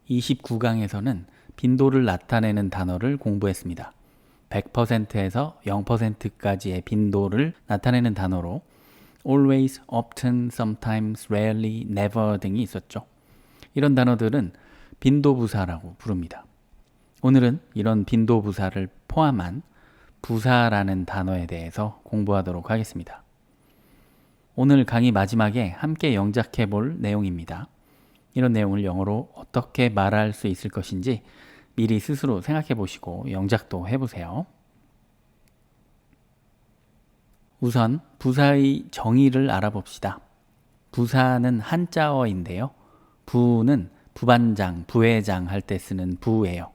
29강에서는 빈도를 나타내는 단어를 공부했습니다. 100%에서 0%까지의 빈도를 나타내는 단어로 always, often, sometimes, rarely, never 등이 있었죠. 이런 단어들은 빈도부사라고 부릅니다. 오늘은 이런 빈도부사를 포함한 부사라는 단어에 대해서 공부하도록 하겠습니다. 오늘 강의 마지막에 함께 영작해 볼 내용입니다. 이런 내용을 영어로 어떻게 말할 수 있을 것인지 미리 스스로 생각해 보시고 영작도 해보세요. 우선 부사의 정의를 알아봅시다. 부사는 한자어인데요. 부는 부반장, 부회장 할 때 쓰는 부예요.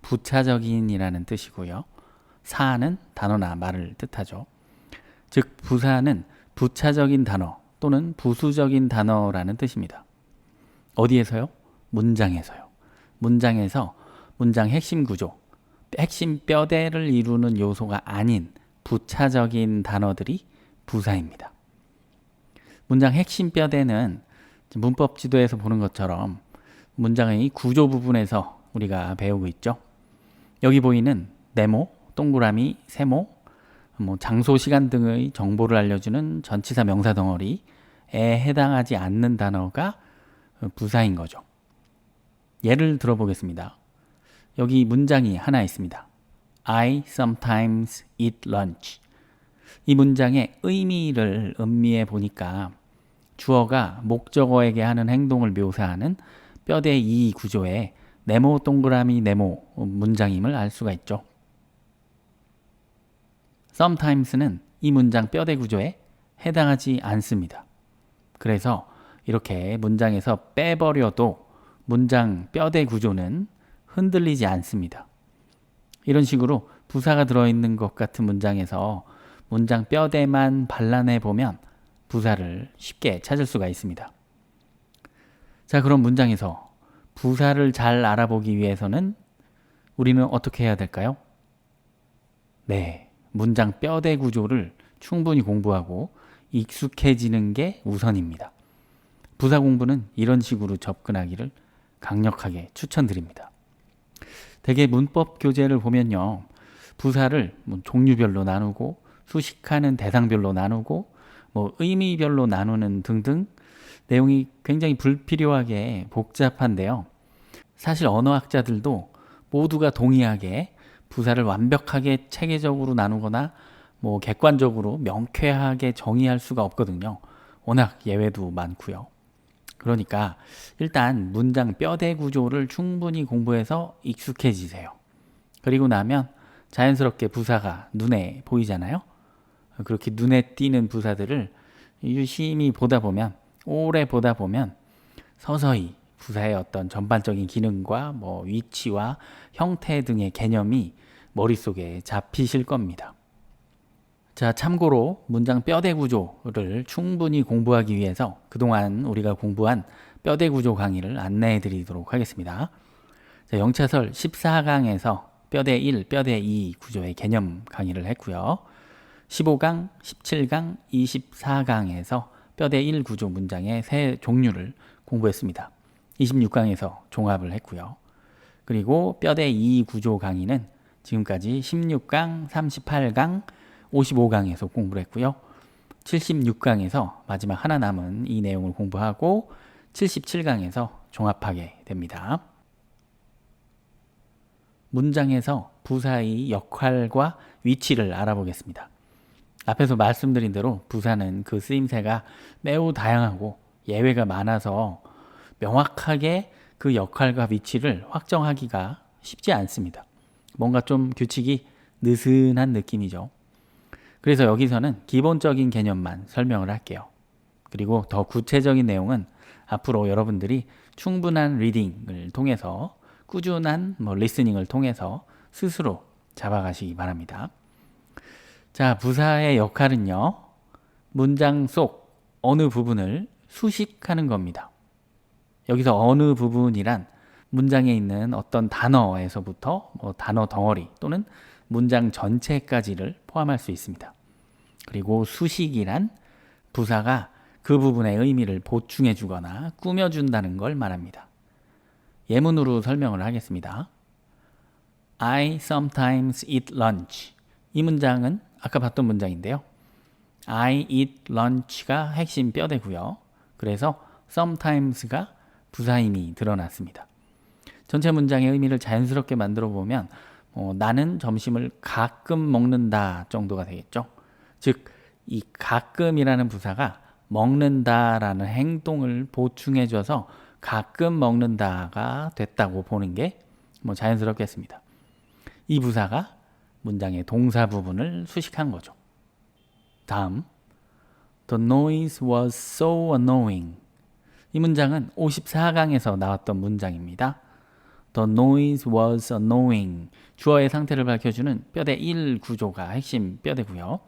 부차적인이라는 뜻이고요. 사는 단어나 말을 뜻하죠. 즉 부사는 부차적인 단어 또는 부수적인 단어라는 뜻입니다. 어디에서요? 문장에서요. 문장에서 문장 핵심 구조, 핵심 뼈대를 이루는 요소가 아닌 부차적인 단어들이 부사입니다. 문장 핵심 뼈대는 문법 지도에서 보는 것처럼 문장의 구조 부분에서 우리가 배우고 있죠. 여기 보이는 네모, 동그라미, 세모, 장소, 시간 등의 정보를 알려주는 전치사 명사 덩어리에 해당하지 않는 단어가 부사인 거죠. 예를 들어보겠습니다. 여기 문장이 하나 있습니다. I sometimes eat lunch. 이 문장의 의미를 음미해 보니까 주어가 목적어에게 하는 행동을 묘사하는 뼈대 이 구조의 네모 동그라미 네모 문장임을 알 수가 있죠. sometimes는 이 문장 뼈대 구조에 해당하지 않습니다. 그래서 이렇게 문장에서 빼버려도 문장 뼈대 구조는 흔들리지 않습니다. 이런 식으로 부사가 들어있는 것 같은 문장에서 문장 뼈대만 발라내 보면 부사를 쉽게 찾을 수가 있습니다. 자, 그럼 문장에서 부사를 잘 알아보기 위해서는 우리는 어떻게 해야 될까요? 네, 문장 뼈대 구조를 충분히 공부하고 익숙해지는 게 우선입니다. 부사 공부는 이런 식으로 접근하기를 강력하게 추천드립니다. 대개 문법 교재를 보면요. 부사를 종류별로 나누고 수식하는 대상별로 나누고 의미별로 나누는 등등 내용이 굉장히 불필요하게 복잡한데요. 사실 언어학자들도 모두가 동의하게 부사를 완벽하게 체계적으로 나누거나 객관적으로 명쾌하게 정의할 수가 없거든요. 워낙 예외도 많고요. 그러니까 일단 문장 뼈대 구조를 충분히 공부해서 익숙해지세요. 그리고 나면 자연스럽게 부사가 눈에 보이잖아요. 그렇게 눈에 띄는 부사들을 유심히 보다 보면, 오래 보다 보면 서서히 부사의 어떤 전반적인 기능과 위치와 형태 등의 개념이 머릿속에 잡히실 겁니다. 자, 참고로 문장 뼈대 구조를 충분히 공부하기 위해서 그동안 우리가 공부한 뼈대 구조 강의를 안내해 드리도록 하겠습니다. 자, 영차설 14강에서 뼈대 1, 뼈대 2 구조의 개념 강의를 했고요. 15강, 17강, 24강에서 뼈대 1 구조 문장의 세 종류를 공부했습니다. 26강에서 종합을 했고요. 그리고 뼈대 2 구조 강의는 지금까지 16강, 38강, 55강에서 공부를 했고요. 76강에서 마지막 하나 남은 이 내용을 공부하고 77강에서 종합하게 됩니다. 문장에서 부사의 역할과 위치를 알아보겠습니다. 앞에서 말씀드린 대로 부사는 그 쓰임새가 매우 다양하고 예외가 많아서 명확하게 그 역할과 위치를 확정하기가 쉽지 않습니다. 뭔가 좀 규칙이 느슨한 느낌이죠. 그래서 여기서는 기본적인 개념만 설명을 할게요. 그리고 더 구체적인 내용은 앞으로 여러분들이 충분한 리딩을 통해서 꾸준한 리스닝을 통해서 스스로 잡아가시기 바랍니다. 자, 부사의 역할은요. 문장 속 어느 부분을 수식하는 겁니다. 여기서 어느 부분이란 문장에 있는 어떤 단어에서부터 단어 덩어리 또는 문장 전체까지를 포함할 수 있습니다. 그리고 수식이란 부사가 그 부분의 의미를 보충해 주거나 꾸며준다는 걸 말합니다. 예문으로 설명을 하겠습니다. I sometimes eat lunch. 이 문장은 아까 봤던 문장인데요. I eat lunch가 핵심 뼈대고요. 그래서 sometimes가 부사임이 드러났습니다. 전체 문장의 의미를 자연스럽게 만들어 보면 나는 점심을 가끔 먹는다 정도가 되겠죠. 즉, 이 가끔이라는 부사가 먹는다라는 행동을 보충해줘서 가끔 먹는다가 됐다고 보는 게 자연스럽겠습니다. 이 부사가 문장의 동사 부분을 수식한 거죠. 다음, The noise was so annoying. 이 문장은 54강에서 나왔던 문장입니다. The noise was annoying. 주어의 상태를 밝혀주는 뼈대 1 구조가 핵심 뼈대고요.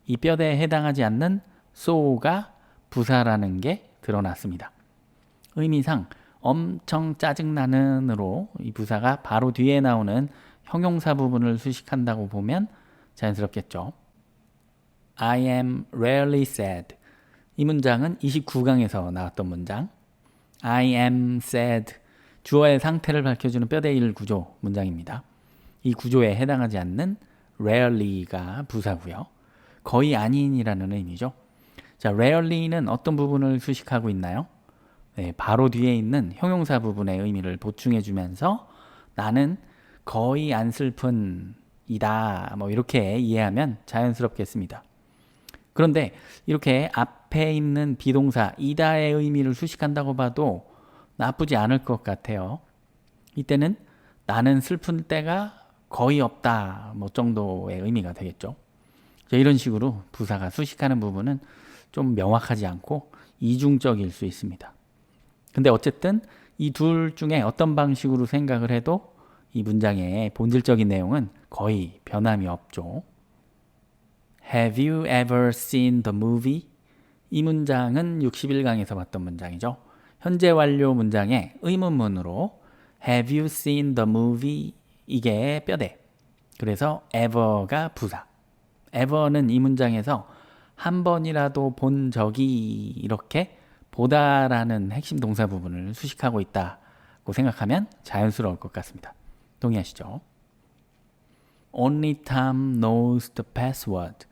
이 뼈대에 해당하지 않는 so가 부사라는 게 드러났습니다. 의미상 엄청 짜증나는으로 이 부사가 바로 뒤에 나오는 형용사 부분을 수식한다고 보면 자연스럽겠죠. I am rarely sad. 이 문장은 29강에서 나왔던 문장. I am sad. 주어의 상태를 밝혀주는 뼈대 1 구조 문장입니다. 이 구조에 해당하지 않는 rarely가 부사고요. 거의 아닌이라는 의미죠. 자, rarely는 어떤 부분을 수식하고 있나요? 네, 바로 뒤에 있는 형용사 부분의 의미를 보충해주면서 나는 거의 안 슬픈 이다. 이렇게 이해하면 자연스럽겠습니다. 그런데 이렇게 앞에 있는 비동사 이다의 의미를 수식한다고 봐도 나쁘지 않을 것 같아요. 이때는 나는 슬픈 때가 거의 없다 정도의 의미가 되겠죠. 이런 식으로 부사가 수식하는 부분은 좀 명확하지 않고 이중적일 수 있습니다. 근데 어쨌든 이 둘 중에 어떤 방식으로 생각을 해도 이 문장의 본질적인 내용은 거의 변함이 없죠. Have you ever seen the movie? 이 문장은 61강에서 봤던 문장이죠. 현재 완료 문장의 의문문으로 Have you seen the movie? 이게 뼈대. 그래서 ever가 부사. ever는 이 문장에서 한 번이라도 본 적이 이렇게 보다라는 핵심 동사 부분을 수식하고 있다고 생각하면 자연스러울 것 같습니다. 동의하시죠? Only Tom knows the password.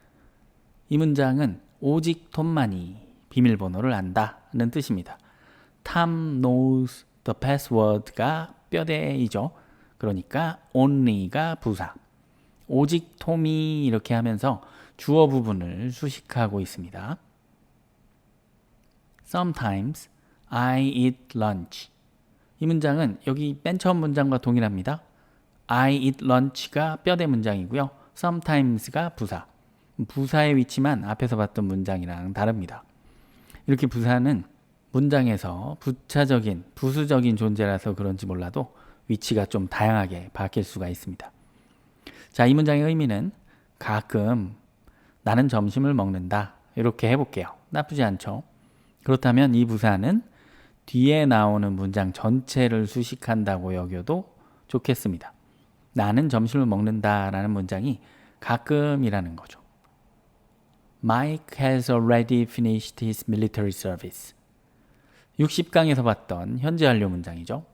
이 문장은 오직 톰만이 비밀번호를 안다는 뜻입니다. Tom knows the password가 뼈대이죠. 그러니까 only가 부사. 오직 톰이 이렇게 하면서 주어 부분을 수식하고 있습니다. Sometimes I eat lunch. 이 문장은 여기 맨 처음 문장과 동일합니다. I eat lunch가 뼈대 문장이고요. Sometimes가 부사. 부사의 위치만 앞에서 봤던 문장이랑 다릅니다. 이렇게 부사는 문장에서 부차적인, 부수적인 존재라서 그런지 몰라도 위치가 좀 다양하게 바뀔 수가 있습니다. 자, 이 문장의 의미는 가끔 나는 점심을 먹는다. 이렇게 해볼게요. 나쁘지 않죠? 그렇다면 이 부사는 뒤에 나오는 문장 전체를 수식한다고 여겨도 좋겠습니다. 나는 점심을 먹는다라는 문장이 가끔이라는 거죠. Mike has already finished his military service. 60강에서 봤던 현재 완료 문장이죠.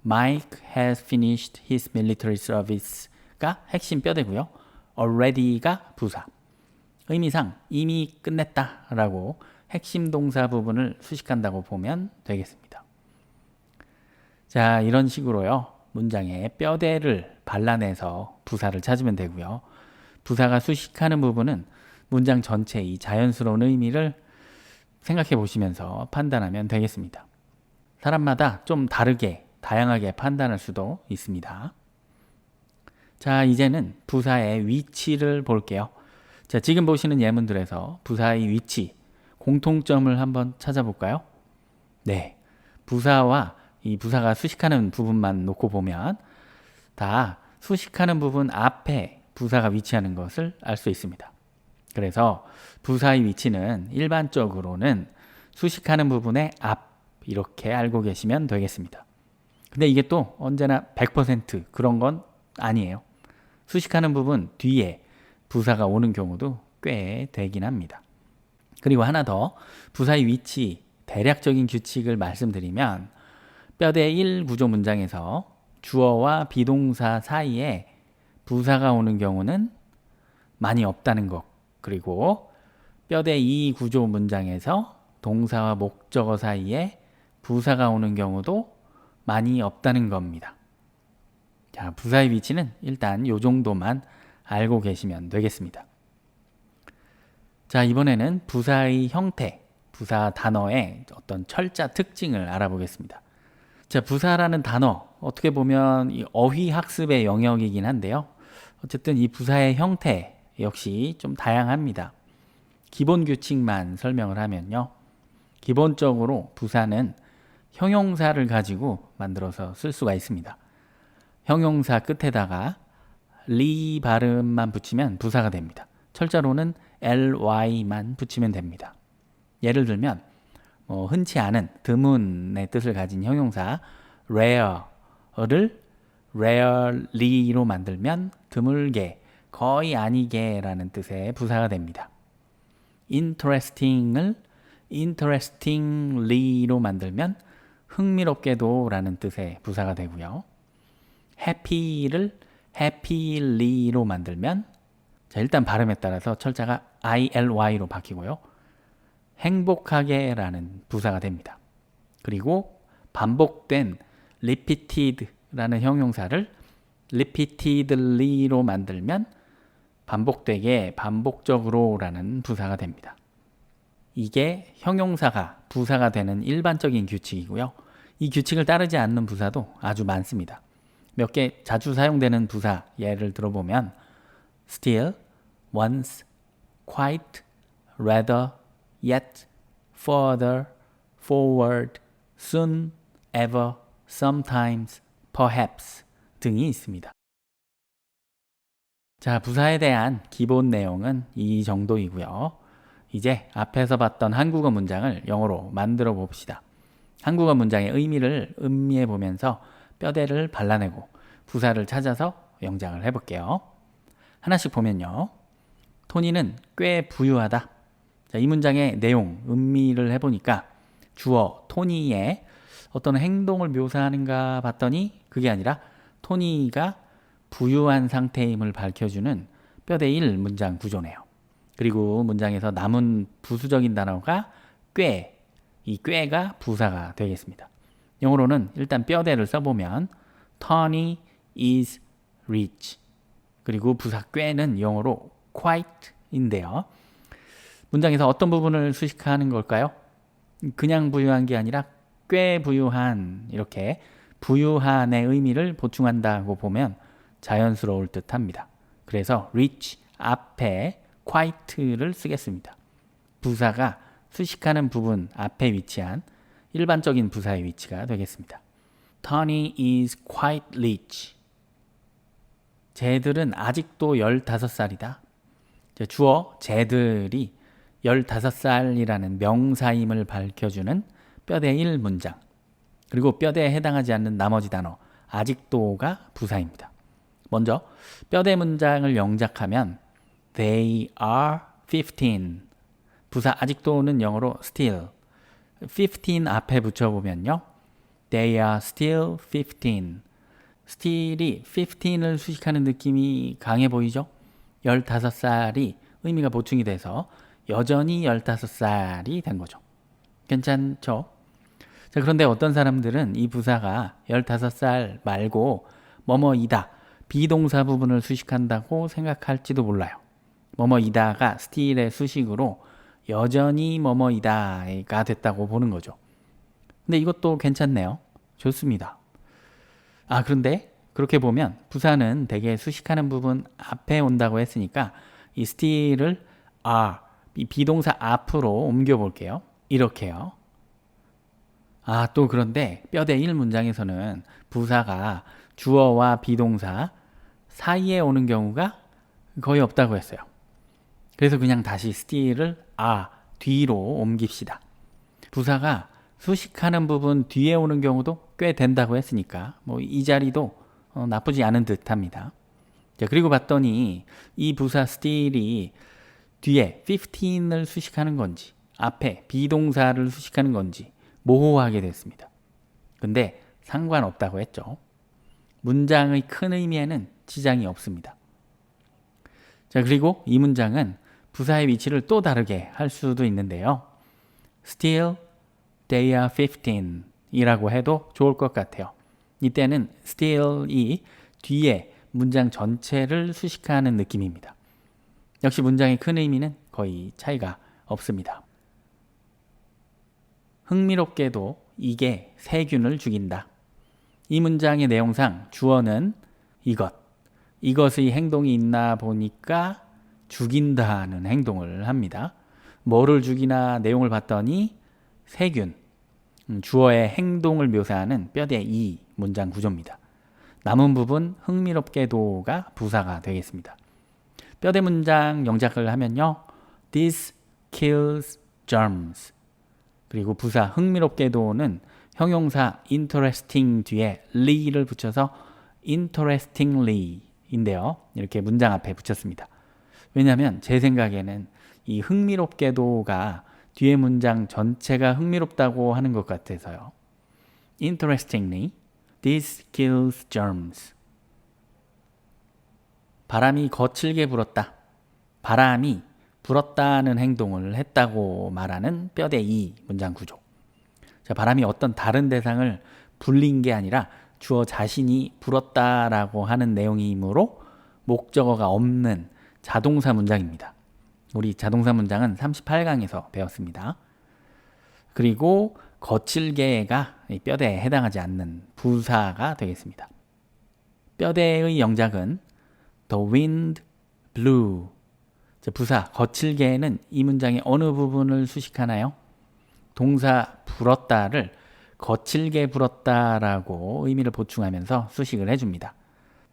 Mike has finished his military service가 핵심 뼈대고요. already가 부사. 의미상 이미 끝냈다라고 핵심 동사 부분을 수식한다고 보면 되겠습니다. 자, 이런 식으로요. 문장의 뼈대를 발라내서 부사를 찾으면 되고요. 부사가 수식하는 부분은 문장 전체의 자연스러운 의미를 생각해 보시면서 판단하면 되겠습니다. 사람마다 좀 다르게, 다양하게 판단할 수도 있습니다. 자, 이제는 부사의 위치를 볼게요. 자, 지금 보시는 예문들에서 부사의 위치, 공통점을 한번 찾아볼까요? 네, 부사와 이 부사가 수식하는 부분만 놓고 보면 다 수식하는 부분 앞에 부사가 위치하는 것을 알 수 있습니다. 그래서 부사의 위치는 일반적으로는 수식하는 부분의 앞 이렇게 알고 계시면 되겠습니다. 근데 이게 또 언제나 100% 그런 건 아니에요. 수식하는 부분 뒤에 부사가 오는 경우도 꽤 되긴 합니다. 그리고 하나 더, 부사의 위치 대략적인 규칙을 말씀드리면 뼈대 1 구조 문장에서 주어와 비동사 사이에 부사가 오는 경우는 많이 없다는 것. 그리고 뼈대 2 구조 문장에서 동사와 목적어 사이에 부사가 오는 경우도 많이 없다는 겁니다. 자, 부사의 위치는 일단 이 정도만 알고 계시면 되겠습니다. 자, 이번에는 부사의 형태, 부사 단어의 어떤 철자 특징을 알아보겠습니다. 자, 부사라는 단어, 어떻게 보면 이 어휘 학습의 영역이긴 한데요. 어쨌든 이 부사의 형태 역시 좀 다양합니다. 기본 규칙만 설명을 하면요. 기본적으로 부사는 형용사를 가지고 만들어서 쓸 수가 있습니다. 형용사 끝에다가 리 발음만 붙이면 부사가 됩니다. 철자로는 ly만 붙이면 됩니다. 예를 들면 흔치 않은, 드문의 뜻을 가진 형용사 rare를 rarely로 만들면 드물게, 거의 아니게 라는 뜻의 부사가 됩니다. interesting을 interestingly로 만들면 흥미롭게도 라는 뜻의 부사가 되고요. happy를 happyly로 만들면, 자, 일단 발음에 따라서 철자가 ily로 바뀌고요. 행복하게 라는 부사가 됩니다. 그리고 반복된 repeated 라는 형용사를 repeatedly로 만들면 반복되게, 반복적으로 라는 부사가 됩니다. 이게 형용사가 부사가 되는 일반적인 규칙이고요. 이 규칙을 따르지 않는 부사도 아주 많습니다. 몇 개 자주 사용되는 부사 예를 들어보면 still, once, quite, rather, yet, further, forward, soon, ever, sometimes, perhaps 등이 있습니다. 자, 부사에 대한 기본 내용은 이 정도이고요. 이제 앞에서 봤던 한국어 문장을 영어로 만들어 봅시다. 한국어 문장의 의미를 음미해 보면서 뼈대를 발라내고 부사를 찾아서 영작을 해볼게요. 하나씩 보면요. 토니는 꽤 부유하다. 자, 이 문장의 내용, 음미를 해보니까 주어 토니의 어떤 행동을 묘사하는가 봤더니 그게 아니라 토니가 부유한 상태임을 밝혀주는 뼈대 1 문장 구조네요. 그리고 문장에서 남은 부수적인 단어가 꽤, 이 꽤가 부사가 되겠습니다. 영어로는 일단 뼈대를 써보면 Tony is rich. 그리고 부사 꽤는 영어로 quite인데요. 문장에서 어떤 부분을 수식하는 걸까요? 그냥 부유한 게 아니라 꽤 부유한, 이렇게 부유한의 의미를 보충한다고 보면 자연스러울 듯 합니다. 그래서 rich 앞에 quite를 쓰겠습니다. 부사가 수식하는 부분 앞에 위치한 일반적인 부사의 위치가 되겠습니다. Tony is quite rich. 쟤들은 아직도 15살이다. 주어 쟤들이 15살이라는 명사임을 밝혀주는 뼈대 1 문장. 그리고 뼈대에 해당하지 않는 나머지 단어 아직도가 부사입니다. 먼저 뼈대 문장을 영작하면 They are 15. 부사 아직도는 영어로 still. 15 앞에 붙여보면요. They are still 15. still이 15을 수식하는 느낌이 강해 보이죠? 15살이 의미가 보충이 돼서 여전히 15살이 된 거죠. 괜찮죠? 자, 그런데 어떤 사람들은 이 부사가 15살 말고 뭐뭐이다, 비동사 부분을 수식한다고 생각할지도 몰라요. 뭐뭐이다가 still의 수식으로 여전히 뭐뭐이다가 됐다고 보는 거죠. 근데 이것도 괜찮네요. 좋습니다. 아, 그런데 그렇게 보면 부사는 대개 수식하는 부분 앞에 온다고 했으니까 이 still을 이 비동사 앞으로 옮겨 볼게요. 이렇게요. 아, 또 그런데 뼈대 1 문장에서는 부사가 주어와 비동사 사이에 오는 경우가 거의 없다고 했어요. 그래서 그냥 다시 still을 뒤로 옮깁시다. 부사가 수식하는 부분 뒤에 오는 경우도 꽤 된다고 했으니까 이 자리도 나쁘지 않은 듯 합니다. 자, 그리고 봤더니 이 부사 still이 뒤에 15을 수식하는 건지 앞에 비동사를 수식하는 건지 모호하게 됐습니다. 근데 상관없다고 했죠. 문장의 큰 의미에는 지장이 없습니다. 자, 그리고 이 문장은 부사의 위치를 또 다르게 할 수도 있는데요. Still, they are 15 이라고 해도 좋을 것 같아요. 이때는 still이 뒤에 문장 전체를 수식하는 느낌입니다. 역시 문장의 큰 의미는 거의 차이가 없습니다. 흥미롭게도 이게 세균을 죽인다. 이 문장의 내용상 주어는 이것의 행동이 있나 보니까 죽인다는 행동을 합니다. 뭐를 죽이나 내용을 봤더니 세균, 주어의 행동을 묘사하는 뼈대 이 문장 구조입니다. 남은 부분 흥미롭게도가 부사가 되겠습니다. 뼈대 문장 영작을 하면요. This kills germs. 그리고 부사 흥미롭게도는 형용사 interesting 뒤에 ly를 붙여서 interestingly 인데요. 이렇게 문장 앞에 붙였습니다. 왜냐하면 제 생각에는 이 흥미롭게도가 뒤에 문장 전체가 흥미롭다고 하는 것 같아서요. Interestingly, this kills germs. 바람이 거칠게 불었다. 바람이 불었다는 행동을 했다고 말하는 뼈대 이 문장 구조. 자, 바람이 어떤 다른 대상을 불린 게 아니라 주어 자신이 불었다라고 하는 내용이므로 목적어가 없는 자동사 문장입니다. 우리 자동사 문장은 38강에서 배웠습니다. 그리고 거칠게가 뼈대에 해당하지 않는 부사가 되겠습니다. 뼈대의 영작은 The wind blew. 부사 거칠게는 이 문장의 어느 부분을 수식하나요? 동사 불었다를 거칠게 불었다라고 의미를 보충하면서 수식을 해줍니다.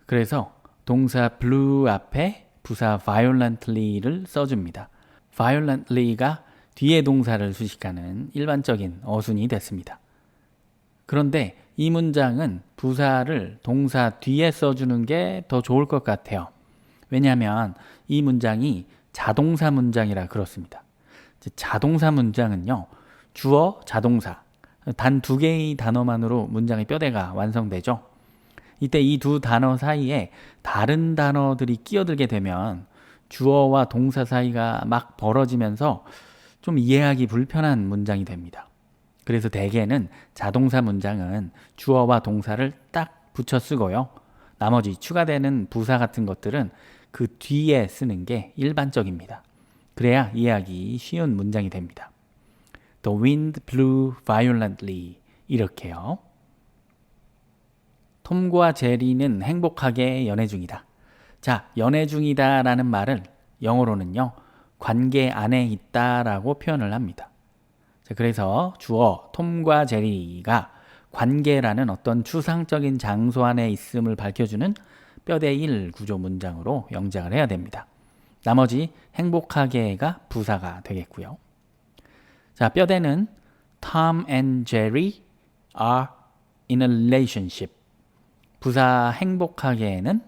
그래서 동사 blew 앞에 부사 violently를 써줍니다. violently가 뒤에 동사를 수식하는 일반적인 어순이 됐습니다. 그런데 이 문장은 부사를 동사 뒤에 써주는 게 더 좋을 것 같아요. 왜냐하면 이 문장이 자동사 문장이라 그렇습니다. 자동사 문장은요. 주어, 자동사 단 두 개의 단어만으로 문장의 뼈대가 완성되죠. 이때 이 두 단어 사이에 다른 단어들이 끼어들게 되면 주어와 동사 사이가 막 벌어지면서 좀 이해하기 불편한 문장이 됩니다. 그래서 대개는 자동사 문장은 주어와 동사를 딱 붙여 쓰고요. 나머지 추가되는 부사 같은 것들은 그 뒤에 쓰는 게 일반적입니다. 그래야 이해하기 쉬운 문장이 됩니다. The wind blew violently. 이렇게요. 톰과 제리는 행복하게 연애 중이다. 자, 연애 중이다 라는 말을 영어로는요. 관계 안에 있다 라고 표현을 합니다. 자, 그래서 주어 톰과 제리가 관계라는 어떤 추상적인 장소 안에 있음을 밝혀주는 뼈대 1 구조 문장으로 영작을 해야 됩니다. 나머지 행복하게가 부사가 되겠고요. 자, 뼈대는 Tom and Jerry are in a relationship. 부사 행복하게는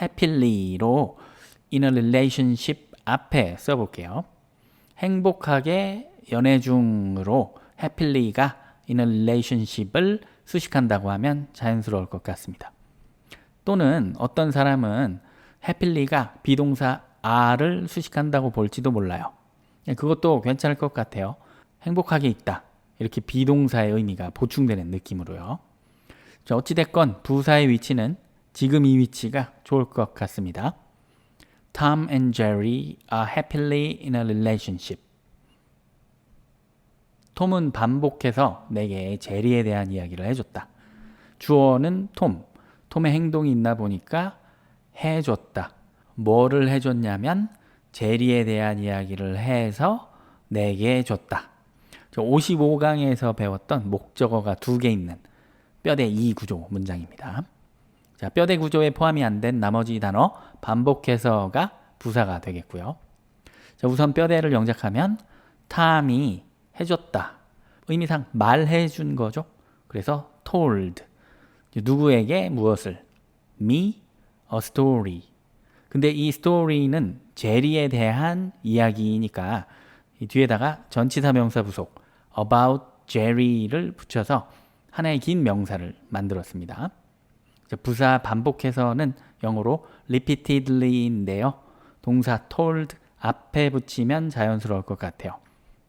happy로 in a relationship 앞에 써볼게요. 행복하게 연애 중으로 happy가 in a relationship을 수식한다고 하면 자연스러울 것 같습니다. 또는 어떤 사람은 happy가 비동사 are를 수식한다고 볼지도 몰라요. 그것도 괜찮을 것 같아요. 행복하게 있다. 이렇게 비동사의 의미가 보충되는 느낌으로요. 자, 어찌됐건 부사의 위치는 지금 이 위치가 좋을 것 같습니다. Tom and Jerry are happily in a relationship. 톰은 반복해서 내게 제리에 대한 이야기를 해줬다. 주어는 톰. 톰의 행동이 있나 보니까 해줬다. 뭐를 해줬냐면 제리에 대한 이야기를 해서 내게 줬다. 55강에서 배웠던 목적어가 2개 있는 뼈대 2 구조 문장입니다. 자, 뼈대 구조에 포함이 안 된 나머지 단어 반복해서가 부사가 되겠고요. 자, 우선 뼈대를 영작하면 탐이 해줬다. 의미상 말해준 거죠. 그래서 told. 누구에게 무엇을? Me a story. 근데 이 story는 제리에 대한 이야기니까 이 뒤에다가 전치사 명사 부속 about Jerry를 붙여서 하나의 긴 명사를 만들었습니다. 부사 반복해서는 영어로 repeatedly인데요. 동사 told 앞에 붙이면 자연스러울 것 같아요.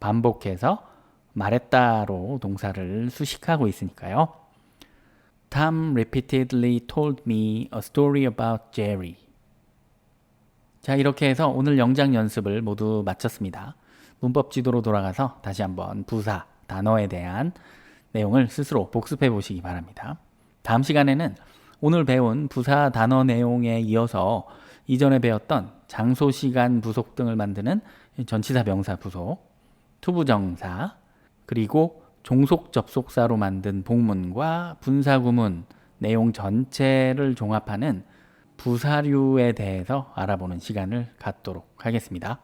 반복해서 말했다로 동사를 수식하고 있으니까요. Tom repeatedly told me a story about Jerry. 자, 이렇게 해서 오늘 영작 연습을 모두 마쳤습니다. 문법 지도로 돌아가서 다시 한번 부사, 단어에 대한 내용을 스스로 복습해 보시기 바랍니다. 다음 시간에는 오늘 배운 부사, 단어 내용에 이어서 이전에 배웠던 장소, 시간, 부속 등을 만드는 전치사, 명사, 부속, 투부정사, 그리고 종속 접속사로 만든 복문과 분사구문 내용 전체를 종합하는 부사류에 대해서 알아보는 시간을 갖도록 하겠습니다.